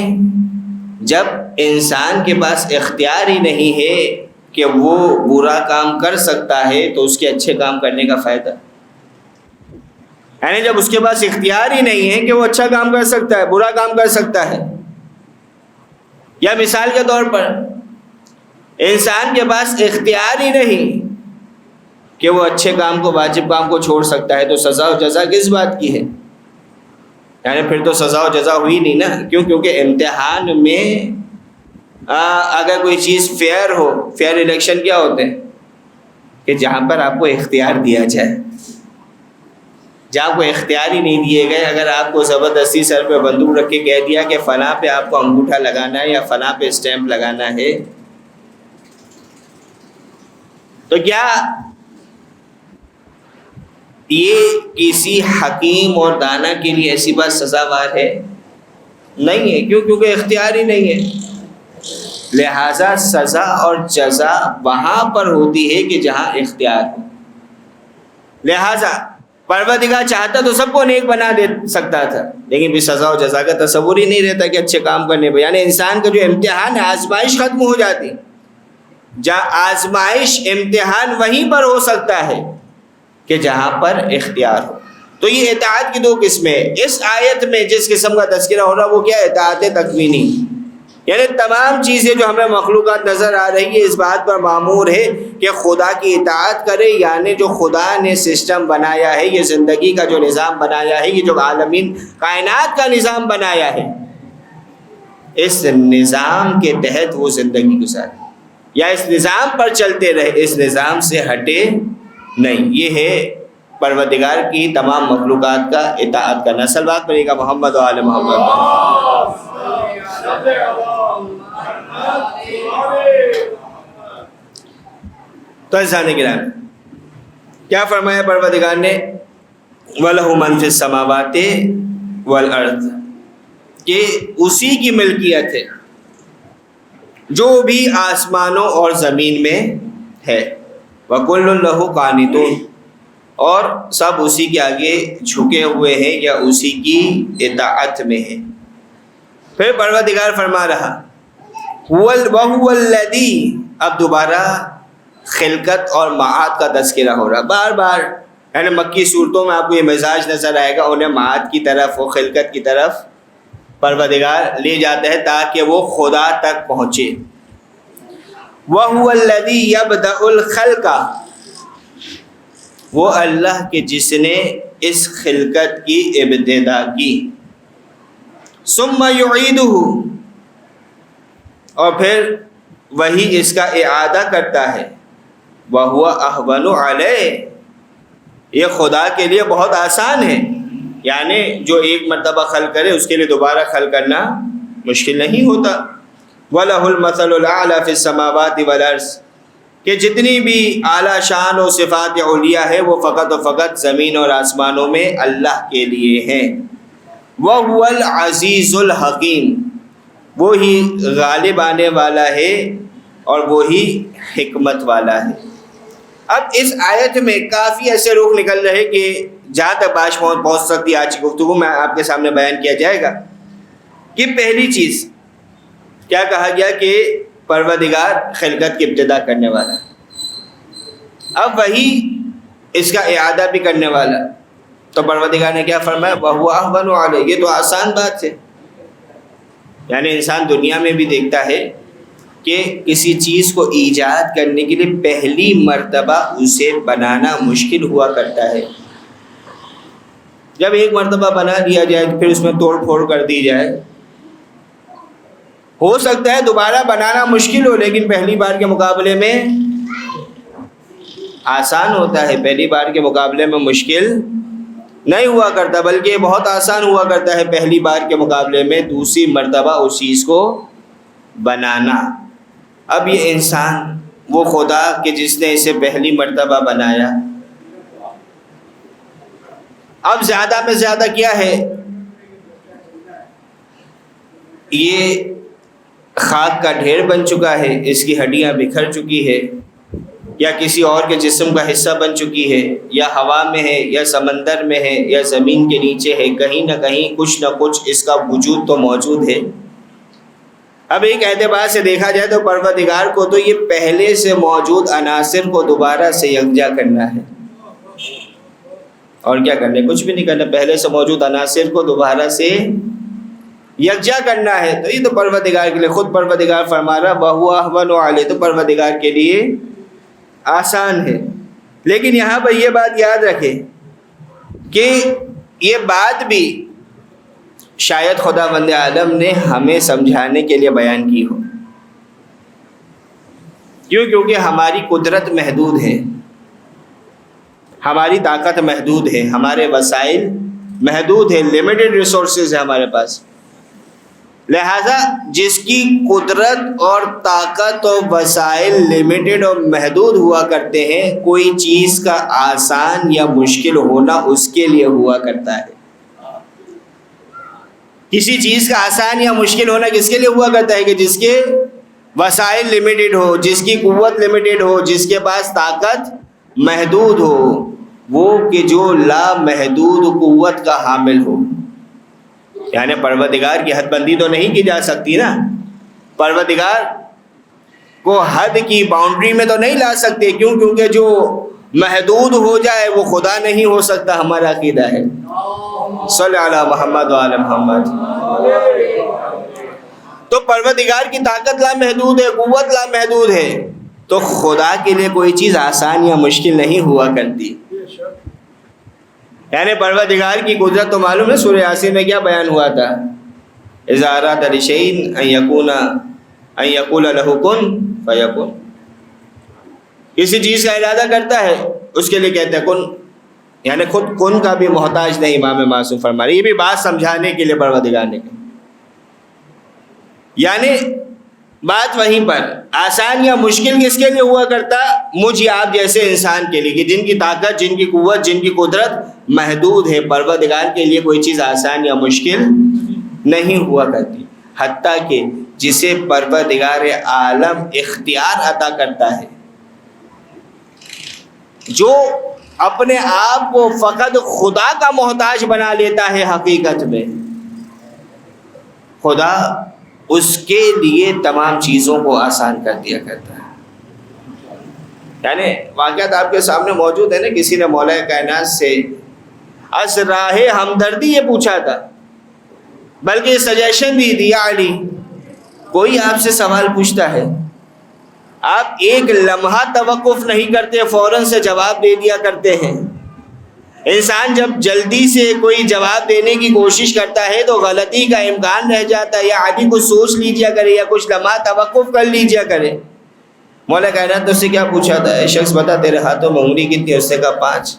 جب انسان کے پاس اختیار ہی نہیں ہے کہ وہ برا کام کر سکتا ہے تو اس کے اچھے کام کرنے کا فائدہ، یعنی جب اس کے پاس اختیار ہی نہیں ہے کہ وہ اچھا کام کر سکتا ہے، برا کام کر سکتا ہے، یا مثال کے طور پر انسان کے پاس اختیار ہی نہیں کہ وہ اچھے کام کو، واجب کام کو چھوڑ سکتا ہے، تو سزا و جزا کس بات کی ہے؟ یعنی پھر تو سزا و جزا ہوئی نہیں نا، کیوں؟ کیونکہ امتحان میں اگر کوئی چیز فیئر ہو، فیئر الیکشن کیا ہوتے ہیں کہ جہاں پر آپ کو اختیار دیا جائے، جہاں کو اختیار ہی نہیں دیے گئے، اگر آپ کو زبردستی سر پہ بندوق رکھ کے کہہ دیا کہ فلاں پہ آپ کو انگوٹھا لگانا ہے یا فلاں پہ اسٹیمپ لگانا ہے، تو کیا یہ کسی حکیم اور دانا کے لیے ایسی بات سزاوار ہے؟ نہیں ہے، کیوں؟ کیونکہ اختیار ہی نہیں ہے۔ لہذا سزا اور جزا وہاں پر ہوتی ہے کہ جہاں اختیار ہو۔ لہذا پروردگار چاہتا تو سب کو نیک بنا دے سکتا تھا، لیکن بھی سزا و جزا کا تصور ہی نہیں رہتا کہ اچھے کام کرنے پہ، یعنی انسان کا جو امتحان ہے، آزمائش ختم ہو جاتی۔ جہاں آزمائش، امتحان وہیں پر ہو سکتا ہے کہ جہاں پر اختیار ہو۔ تو یہ اطاعت کی دو قسمیں، اس آیت میں جس قسم کا تذکرہ ہو رہا وہ کیا ہے؟ اطاعت تکوینی، یعنی تمام چیزیں جو ہمیں مخلوقات نظر آ رہی ہے اس بات پر معمور ہے کہ خدا کی اطاعت کرے، یعنی جو خدا نے سسٹم بنایا ہے، یہ زندگی کا جو نظام بنایا ہے، یہ جو عالمین کائنات کا نظام بنایا ہے، اس نظام کے تحت وہ زندگی گزارے، یا اس نظام پر چلتے رہے، اس نظام سے ہٹے نہیں۔ یہ ہے پروردگار کی تمام مخلوقات کا اطاعت کرنا۔ صلوات پڑھیے گا محمد و آل محمد۔ تو عزیزان کرام، کیا فرمایا پروردگار نے؟ وَلَهُ مَنْ فِي السَّمَاوَاتِ وَالْأَرْضِ، کہ اسی کی ملکیت ہے جو بھی آسمانوں اور زمین میں ہے، وَكُلٌّ لَهُ قَانِتُونَ، اور سب اسی کے آگے جھکے ہوئے ہیں یا اسی کی اطاعت میں ہیں۔ پھر پروردگار فرما رہا وَهُوَ الَّذِي، اب دوبارہ خلقت اور معاد کا تذکرہ ہو رہا، بار بار، یعنی مکی صورتوں میں آپ کو یہ مزاج نظر آئے گا، انہیں معاد کی طرف و خلقت کی طرف پروردگار لے جاتا ہے تاکہ وہ خدا تک پہنچے۔ وَهُوَ الَّذِي يَبْدَأُ الْخَلْقَ، وہ اللہ کے جس نے اس خلقت کی ابتدا کی، ثُمَّ يُعِيدُهُ، اور پھر وہی اس کا اعادہ کرتا ہے، وَهُوَ أَهْوَنُ عَلَيْهِ، یہ خدا کے لیے بہت آسان ہے، یعنی جو ایک مرتبہ خلق کرے اس کے لیے دوبارہ خلق کرنا مشکل نہیں ہوتا۔ وَلَهُ الْمَثَلُ الْأَعْلَى فِي السَّمَاوَاتِ وَالْأَرْضِ، کہ جتنی بھی اعلیٰ شان و صفات علیہ ہے وہ فقط و فقط زمین اور آسمانوں میں اللہ کے لیے ہیں۔ وَهُوَ الْعَزِيزُ الْحَكِيمُ، وہی غالب آنے والا ہے اور وہی حکمت والا ہے۔ اب اس آیت میں کافی ایسے رخ نکل رہے کہ جہاں تک بات پہنچ سکتی آج کی گفتگو میں آپ کے سامنے بیان کیا جائے گا کہ پہلی چیز کیا کہا گیا کہ پروردگار خلقت کی ابتدا کرنے والا، اب وہی اس کا اعادہ بھی کرنے والا، تو پروردگار نے کیا فرمایا؟ وَهُوَ أَهْوَنُ عَلَيْهِ، یہ تو آسان بات ہے، یعنی انسان دنیا میں بھی دیکھتا ہے کہ کسی چیز کو ایجاد کرنے کے لیے پہلی مرتبہ اسے بنانا مشکل ہوا کرتا ہے، جب ایک مرتبہ بنا دیا جائے پھر اس میں توڑ پھوڑ کر دی جائے ہو سکتا ہے دوبارہ بنانا مشکل ہو، لیکن پہلی بار کے مقابلے میں آسان ہوتا ہے، پہلی بار کے مقابلے میں مشکل نہیں ہوا کرتا، بلکہ بہت آسان ہوا کرتا ہے پہلی بار کے مقابلے میں دوسری مرتبہ اس چیز کو بنانا۔ اب یہ انسان وہ خدا کہ جس نے اسے پہلی مرتبہ بنایا، اب زیادہ میں زیادہ کیا ہے، یہ خاک کا ڈھیر بن چکا ہے، اس کی ہڈیاں بکھر چکی ہے، یا کسی اور کے جسم کا حصہ بن چکی ہے، یا ہوا میں ہے، یا سمندر میں ہے، یا زمین کے نیچے ہے، کہیں نہ کہیں کچھ نہ کچھ اس کا وجود تو موجود ہے۔ اب ایک اعتبار سے دیکھا جائے تو پروردگار کو تو یہ پہلے سے موجود عناصر کو دوبارہ سے یکجا کرنا ہے، اور کیا کرنا ہے؟ کچھ بھی نہیں کرنا، پہلے سے موجود عناصر کو دوبارہ سے یکجا کرنا ہے۔ تو یہ تو پروردگار کے لیے، خود پروردگار فرما رہا وَهُوَ أَهْوَنُ عَلَيْهِ، تو پروردگار کے لیے آسان ہے۔ لیکن یہاں پر یہ بات یاد رکھیں کہ یہ بات بھی شاید خدا بند عالم نے ہمیں سمجھانے کے لیے بیان کی ہو، کیونکہ ہماری قدرت محدود ہے، ہماری طاقت محدود ہے، ہمارے وسائل محدود ہیں، لمیٹڈ ریسورسز ہیں ہمارے پاس، لہذا جس کی قدرت اور طاقت اور وسائل لمیٹڈ اور محدود ہوا کرتے ہیں، کوئی چیز کا آسان یا مشکل ہونا اس کے لیے ہوا کرتا ہے۔ کسی چیز کا آسان یا مشکل ہونا کس کے لیے ہوا کرتا ہے؟ کہ جس کے وسائل لمیٹڈ ہو، جس کی قوت لمیٹڈ ہو، جس کے پاس طاقت محدود ہو، وہ کہ جو لامحدود قوت کا حامل ہو۔ یعنی پروردگار کی حد بندی تو نہیں کی جا سکتی نا، پروردگار کو حد کی باؤنڈری میں تو نہیں لا سکتے، کیونکہ جو محدود ہو جائے وہ خدا نہیں ہو سکتا، ہمارا عقیدہ ہے۔ صلی علی محمد وعلی محمد۔ تو پروردگار کی طاقت لامحدود ہے، قوت لامحدود ہے، تو خدا کے لیے کوئی چیز آسان یا مشکل نہیں ہوا کرتی۔ یعنی پروردگار کی قدرت تو معلوم ہے، سورہ یاسین میں کیا بیان ہوا تھا؟ اذا اراد لشیء ان یقول له کن فیکن، کسی چیز کا ارادہ کرتا ہے اس کے لیے کہتا ہے کن، یعنی خود کن کا بھی محتاج نہیں، امام معصوم فرما رہے۔ یہ بھی بات سمجھانے کے لیے پروردگار نے کہا، یعنی بات وہیں پر آسان یا مشکل کس کے لیے ہوا کرتا؟ مجھ یا آپ جیسے انسان کے لیے، کہ جن کی طاقت، جن کی قوت، جن کی قدرت محدود ہے۔ پروردگار کے لیے کوئی چیز آسان یا مشکل نہیں ہوا کرتی، حتیٰ کہ جسے پروردگار عالم اختیار عطا کرتا ہے، جو اپنے آپ کو فقط خدا کا محتاج بنا لیتا ہے، حقیقت میں خدا اس کے لیے تمام چیزوں کو آسان کر دیا کرتا ہے۔ یعنی واقعات آپ کے سامنے موجود ہے نا، کسی نے مولا کائنات سے از راہ ہمدردی یہ پوچھا تھا، بلکہ سجیشن بھی دیا، علی کوئی آپ سے سوال پوچھتا ہے، آپ ایک لمحہ توقف نہیں کرتے، فوراً سے جواب دے دیا کرتے ہیں۔ انسان جب جلدی سے کوئی جواب دینے کی کوشش کرتا ہے تو غلطی کا امکان رہ جاتا ہے، یا عادی کچھ سوچ لیجیا کرے، یا کچھ لمحہ توقف کر لیجیا کرے۔ مولا کائنات نے اس سے کیا پوچھا تھا؟ اے شخص بتا تیرے ہاتھوں میں انگلی کتنی؟ اس نے کہا 5۔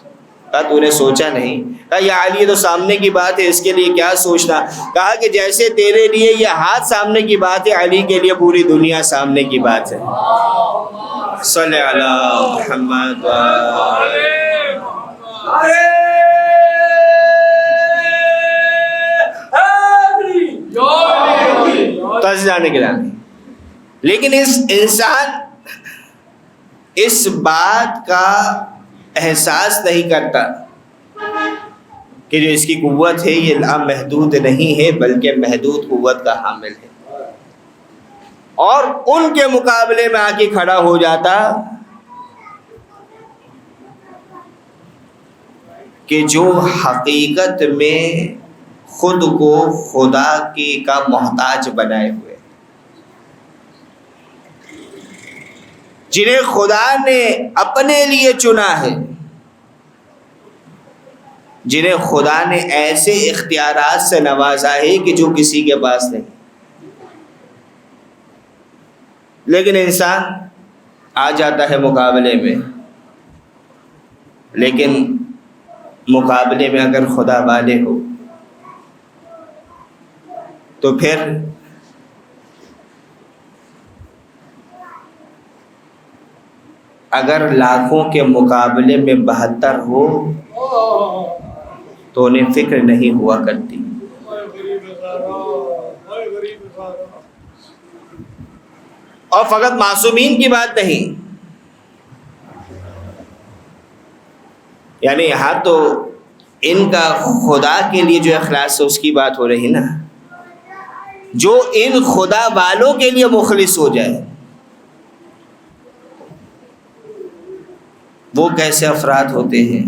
کہا تو نے سوچا نہیں؟ کہا یا علی یہ تو سامنے کی بات ہے، اس کے لیے کیا سوچنا؟ کہا کہ جیسے تیرے لیے یہ ہاتھ سامنے کی بات ہے، علی کے لیے پوری دنیا سامنے کی بات ہے۔ صلی علی محمد جانے کے لیے۔ لیکن اس انسان اس بات کا احساس نہیں کرتا کہ جو اس کی قوت ہے یہ لامحدود نہیں ہے، بلکہ محدود قوت کا حامل ہے، اور ان کے مقابلے میں آ کے کھڑا ہو جاتا کہ جو حقیقت میں خود کو خدا کا محتاج بنائے ہوئے، جنہیں خدا نے اپنے لیے چنا ہے، جنہیں خدا نے ایسے اختیارات سے نوازا ہے کہ جو کسی کے پاس نہیں، لیکن انسان آ جاتا ہے مقابلے میں، لیکن مقابلے میں اگر خدا والے ہو تو پھر اگر لاکھوں کے مقابلے میں 72 ہو تو انہیں فکر نہیں ہوا کرتی۔ اور فقط معصومین کی بات نہیں، یعنی یہاں تو ان کا خدا کے لیے جو اخلاص ہے اس کی بات ہو رہی نا، جو ان خدا والوں کے لیے مخلص ہو جائے وہ کیسے افراد ہوتے ہیں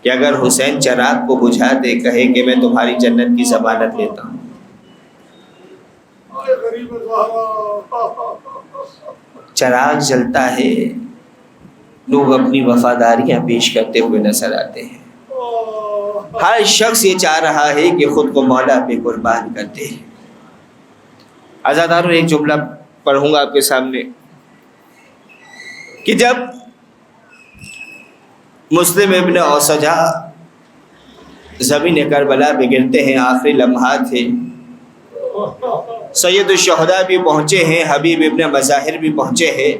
کہ اگر حسین چراغ کو بجھا دے، کہے کہ میں تمہاری جنت کی ضمانت لیتا ہوں۔ چراغ جلتا ہے، لوگ اپنی وفاداریاں پیش کرتے ہوئے نظر آتے ہیں، ہر شخص یہ چاہ رہا ہے کہ خود کو مولا پہ قربان کر دے۔ عزادارو، ایک جملہ پڑھوں گا آپ کے سامنے کہ جب مسلم ابن اوسجا زمین کربلا پہ گرتے ہیں، آخری لمحات تھے، سید الشہداء بھی پہنچے ہیں، حبیب ابن مظاہر بھی پہنچے ہیں۔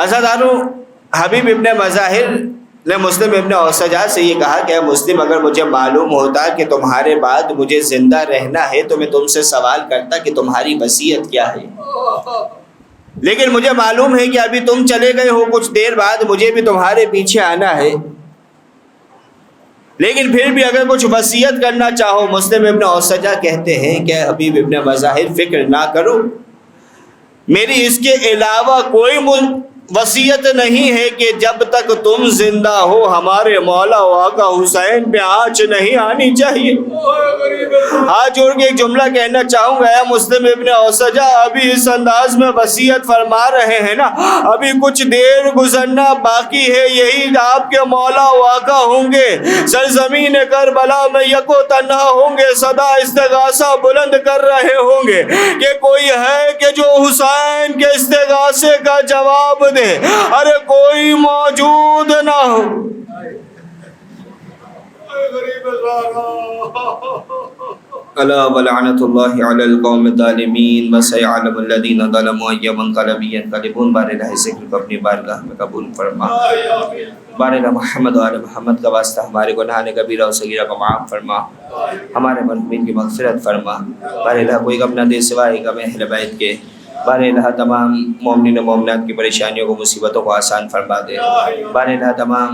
عزادارو، حبیب ابن مظاہر نے مسلم ابن اوسجا سے یہ کہا کہ اے مسلم، اگر مجھے معلوم ہوتا کہ تمہارے بعد مجھے زندہ رہنا ہے تو میں تم سے سوال کرتا کہ تمہاری وصیت کیا ہے، لیکن مجھے معلوم ہے کہ ابھی تم چلے گئے ہو، کچھ دیر بعد مجھے بھی تمہارے پیچھے آنا ہے، لیکن پھر بھی اگر کچھ وصیت کرنا چاہو۔ مسلم ابن اوسجا کہتے ہیں کہ حبیب ابن مظاہر فکر نہ کرو، میری اس کے علاوہ کوئی وصیت نہیں ہے کہ جب تک تم زندہ ہو ہمارے مولا و آقا حسین پہ آنچ نہیں آنی چاہیے۔ ہاتھ جوڑ کے ایک جملہ کہنا چاہوں گا، اے مسلم ابن اوسجا، ابھی اس انداز میں وصیت فرما رہے ہیں نا، ابھی کچھ دیر گزرنا باقی ہے، یہی آپ کے مولا و آقا ہوں گے، سرزمین کربلا میں یکو تنہا ہوں گے، صدا استغاثہ بلند کر رہے ہوں گے کہ کوئی ہے کہ جو حسین کے استغاثے کا جواب دے، ارے کوئی موجود نہ ہو۔ الا ولعنت اللہ علی القوم الظالمین وسيعلم الذین ظلموا ای منقلب ینقلبون۔ بار الہ ذکر کو اپنی بارگاہ میں قبول فرما، بار الہ محمد و آل محمد کا واسطہ ہمارے گناہ کبیرہ و صغیرہ کو معاف فرما، ہمارے مرحومین کی مغفرت فرما، بار الہ کوئی غم نہ دے سوائے غم اہل بیت کے، بار الہ تمام مومنین و مومنات کی پریشانیوں کو، مصیبتوں کو آسان فرما دے، بار الہ تمام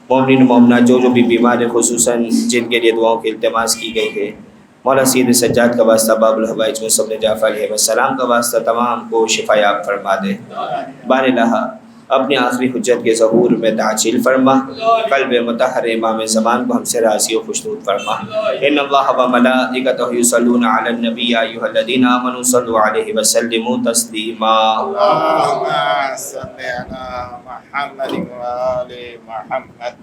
مومنین و مومنات جو بھی بیمار ہیں، خصوصاً جن کے لیے دعاؤں کی التماس کی گئی ہے، مولا سید سجاد کا واسطہ، باب الحوائج مصعب بن جعفر علیہ السلام کا واسطہ تمام کو شفا یاب فرما دے، بار الہ اپنی آخری حجت کے ظہور میں تعجیل فرما، قلب مطہر امام زمان کو ہم سے راضی و خوشنود فرما۔ ان اللہ و ملائکتہ یصلون علی النبی یا ایھا الذین آمنوا صلوا علیہ وسلموا تسلیما۔ اللهم صل على محمد وآل محمد۔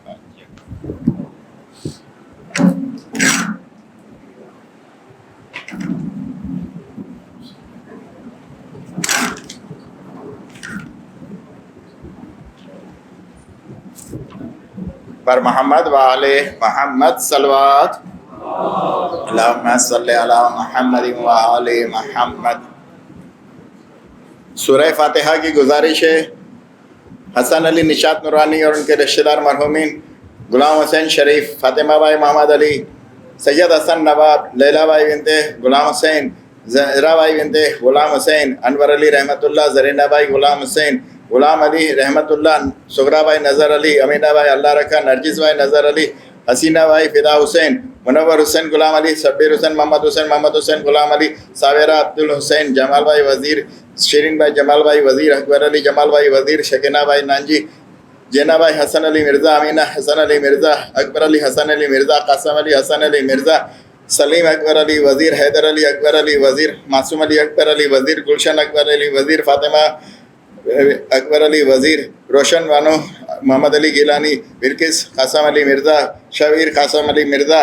پر محمد وآل محمد صلوات۔ اللهم صل على محمد وآل محمد۔ سورہ فاتحہ کی گزارش ہے حسن علی نشاط نورانی اور ان کے رشتہ دار مرحومین غلام حسین شریف، فاطمہ بائی محمد علی، سید حسن نواب، لیلہ بائی بنت غلام حسین، زہرا بائی بنت غلام حسین، انور علی رحمۃ اللہ، زرینہ بائی غلام حسین، غلام علی رحمۃ اللہ، سغرا بائی نظر علی، امینہ بائی اللہ رکھا، نرجس بائی نظر علی، حسینہ by Fida Hussain, Munawar Hussain Ghulam Ali, Shabbir Hussain Muhammad Hussain Ghulam Ali, ساویرہ Abdul Hussain, Jamal by وزیر، شیرین بائی جمال بائی وزیر، اکبر علی جمال بائی وزیر، شکینہ بائی نانجی، جینا بائی حسن علی مرزا، امینہ حسن علی مرزا، اکبر علی حسن علی مرزا، قاسم علی حسن علی مرزا، سلیم اکبر علی وزیر، حیدر علی اکبر علی وزیر، معصوم علی اکبر علی وزیر، گلشن اکبر علی وزیر، فاطمہ اکبر علی وزیر، روشن بانو محمد علی گیلانی، بلقیس قاسم علی مرزا، شبیر قاسم علی مرزا،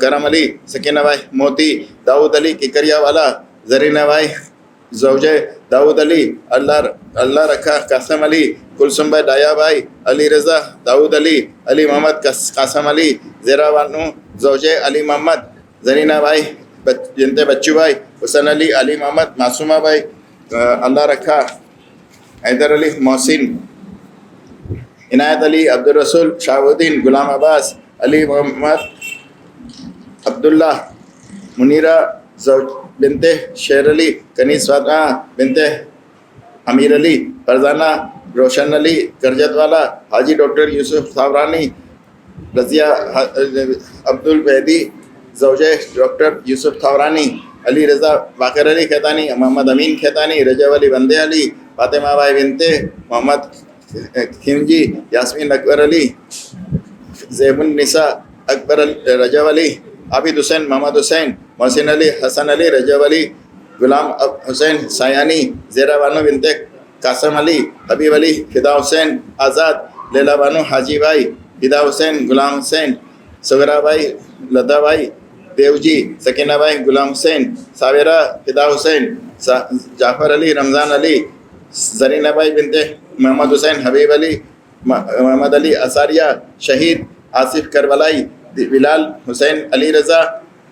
کرم علی سکینہ بھائی موتی، داؤد علی ککریا والا، زرینہ بھائی زوجہ داؤد علی اللہ رکھا، قاسم علی، کلثوم بھائی ڈایا بھائی، علی رضا داؤد علی، علی محمد قاسم علی، زیرا بانو زوجہ علی محمد، زرینہ بھائی جنتے بچو بھائی، حسن علی، علی محمد، معصومہ بھائی اللہ رکھا، حیدر علی محسن، عنایت علی، عبدالرسول، شہاب الدین، غلام عباس، علی محمد، عبداللہ، منیرہ بنت شیر علی، کنیز فاطمہ بنت امیر علی، فرزانہ روشن علی کرجت والا، حاجی ڈاکٹر یوسف صابرانی، رضیہ عبدالبیدی زوجہ ڈاکٹر یوسف صابرانی، علی رضا باقر علی کھیتانی، محمد امین کھیتانی، رجب علی بندے علی، فاطمہ بائی بنت محمد خنجی، یاسمین اکبر علی، زیب النساء اکبر رجب علی، عابد حسین محمد حسین، محسن علی، حسن علی، رجب علی، غلام حسین سایانی، زیرہ بانو بنت قاسم علی، حبیب علی، فدا حسین آزاد، لیلا بانو حاجی بھائی، فدا حسین غلام حسین، سغرا بھائی لتا بھائی دیو جی، سکینہ بھائی غلام حسین، صابرہ فدا حسین، جعفر علی رمضان علی، زرینہ بھائی بنت محمد حسین، حبیب علی محمد علی اثاریہ شہید، آصف کربلائی، بلال حسین، علی رضا،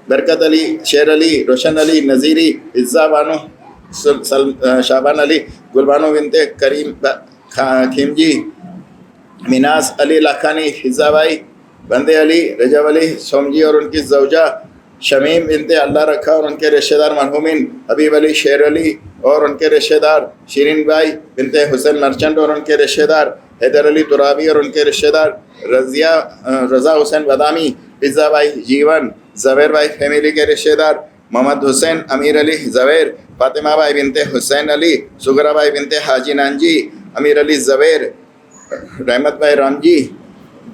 برکت علی، شیر علی، روشن علی نذیری، عزا بانو، شابان علی، گل بانو بنت کریم کھیمجی، میناز علی لاکھانی، فضا بھائی بندے علی، رجب علی سومجی اور ان کی زوجہ شمیم بنت اللہ رکھا اور ان کے رشتہ دار مرحومین، حبیب علی شیر علی اور ان کے رشتہ دار، شیرین بھائی بنت حسین مرچنٹ اور ان کے رشتہ دار، حیدر علی ترابی اور ان کے رشتہ دار، رضا حسین بادامی، فضا بھائی جیون، زبیر بھائی فیملی کے رشتہ دار، محمد حسین امیر علی زبیر، فاطمہ بھائی بنت حسین علی، سغرا بھائی بنت حاجی نانجی، امیر علی زبیر، رحمت بھائی رامجی،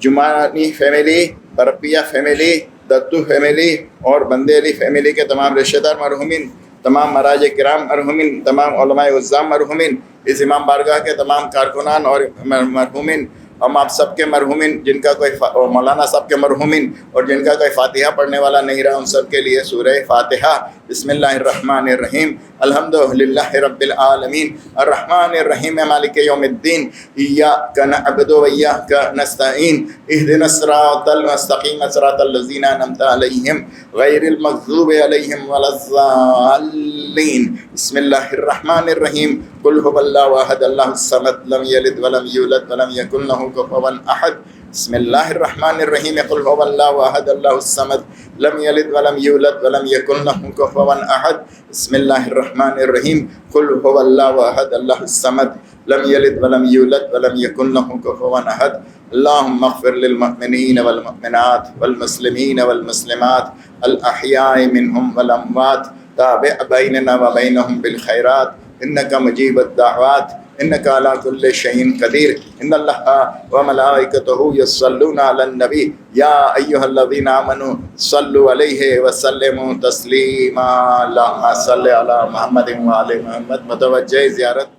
جمعانی فیملی، پرپیا فیملی، دتو فیملی اور بندے علی فیملی کے تمام رشتہ دار مرحومین، تمام مراج کرام مرحومین، تمام علماء عظام مرحومین، اس امام بارگاہ کے تمام کارکنان اور مرحومین، ہم آپ سب کے مرحومین جن کا کوئی مولانا صاحب کے مرحومین اور جن کا کوئی فاتحہ پڑھنے والا نہیں رہا ان سب کے لیے سورہ فاتحہ۔ بسم اللہ الرحمن الرحیم، الحمدللہ رب العالمین، الرحمن الرحیم، مالک یوم الدین، ایاک نعبد و ایاک نستعین، اہدنا الصراط المستقیم، صراط الذین انعمت علیہم غیر المغضوب علیہم ولا الضالین۔ بسم اللہ الرحمن الرحیم، قل هو اللہ احد اللہ الصمد لم یلد ولم یولد ولم یکن لہ کفوا احد۔ بسم اللہ الرحمن الرحیم، قل هو اللہ احد اللہ الصمد لم یلد ولم یولد ولم یکن لہ کفوا احد۔ بسم اللہ الرحمن الرحیم، قل هو اللہ احد اللہ الصمد لم یلد ولم یولد ولم یکن لہ کفوا احد۔ اللہم اغفر للمؤمنین والمؤمنات والمسلمین والمسلمات الاحیاء منہم والاموات، تابع بیننا وبینہم بالخیرات، انک مجیب الدعوات، انک علی کل شیء قدیر، ان اللہ وملائکتہ یصلون علی النبی، یا ایھا الذین آمنوا صلوا علیہ وسلموا تسلیما، اللہم صل علی محمد وآل محمد۔ متوجہ زیارت